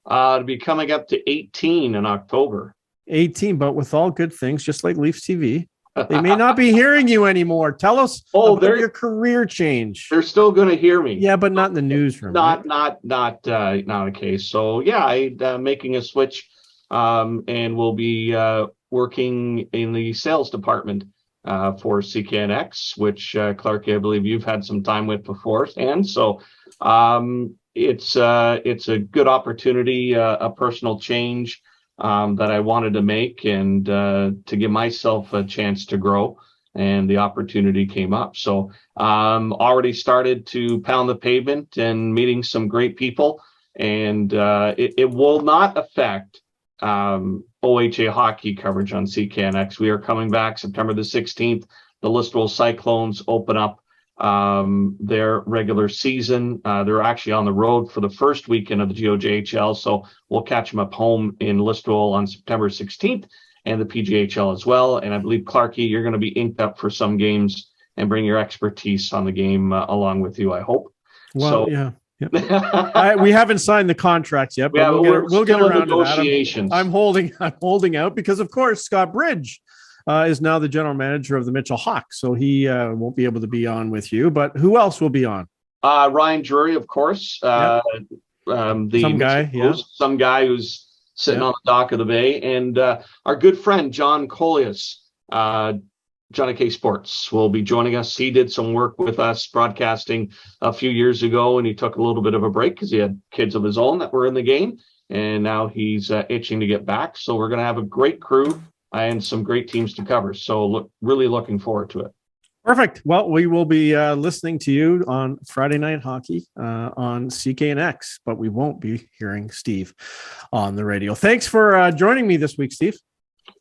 To be coming up to 18 in October. 18, but with all good things, just like Leafs TV. They may not be hearing you anymore. Tell us about your career change. They're still going to hear me. Yeah, but not in the newsroom. Not a case. So yeah, I'm making a switch, and we'll be working in the sales department for CKNX, which Clarkey, I believe you've had some time with before, and so it's a good opportunity, a personal change that I wanted to make, and to give myself a chance to grow, and the opportunity came up. So already started to pound the pavement and meeting some great people, and it will not affect OHA hockey coverage on CKNX. We are coming back September the 16th. The Listowel Cyclones open up their regular season. They're actually on the road for the first weekend of the GOJHL, so we'll catch them up home in Listowel on September 16th, and the PGHL as well. And I believe, Clarkey, you're going to be inked up for some games and bring your expertise on the game along with you, I hope. Well, so, yeah. We haven't signed the contracts yet, but we'll get around to that. I'm holding out because, of course, Scott Bridge is now the general manager of the Mitchell Hawks, so he won't be able to be on with you. But who else will be on? Ryan Drury, of course. Some guy who's sitting on the dock of the bay, and our good friend John Colias, Johnny K Sports, will be joining us. He did some work with us broadcasting a few years ago, and he took a little bit of a break because he had kids of his own that were in the game, and now he's itching to get back. So we're going to have a great crew and some great teams to cover. So really looking forward to it. Perfect. Well, we will be listening to you on Friday Night Hockey on CKNX, but we won't be hearing Steve on the radio. Thanks for joining me this week, Steve.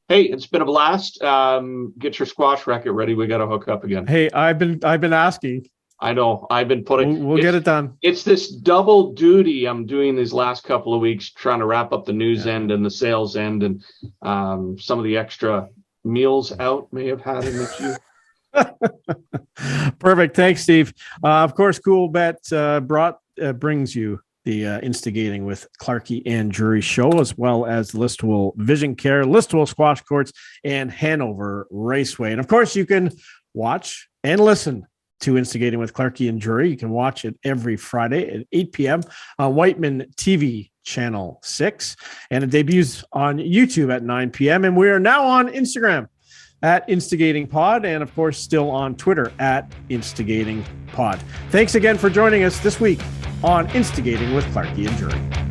Hey, it's been a blast. Get your squash racket ready. We got to hook up again. Hey, I've been asking. I know. I've been putting. We'll get it done. It's this double duty I'm doing these last couple of weeks, trying to wrap up the news end and the sales end, and some of the extra meals out may have had an issue. Perfect. Thanks, Steve. Of course, Coolbet brings you the Instigating with Clarkey and Drury show, as well as the Listowel Vision Care, Listowel Squash Courts, and Hanover Raceway. And of course, you can watch and listen to Instigating with Clarkey and Drury. You can watch it every Friday at 8 p.m. on Whiteman TV Channel 6. And it debuts on YouTube at 9 p.m. And we are now on Instagram at Instigating Pod, and of course, still on Twitter at Instigating Pod. Thanks again for joining us this week on Instigating with Clarkey and Drury.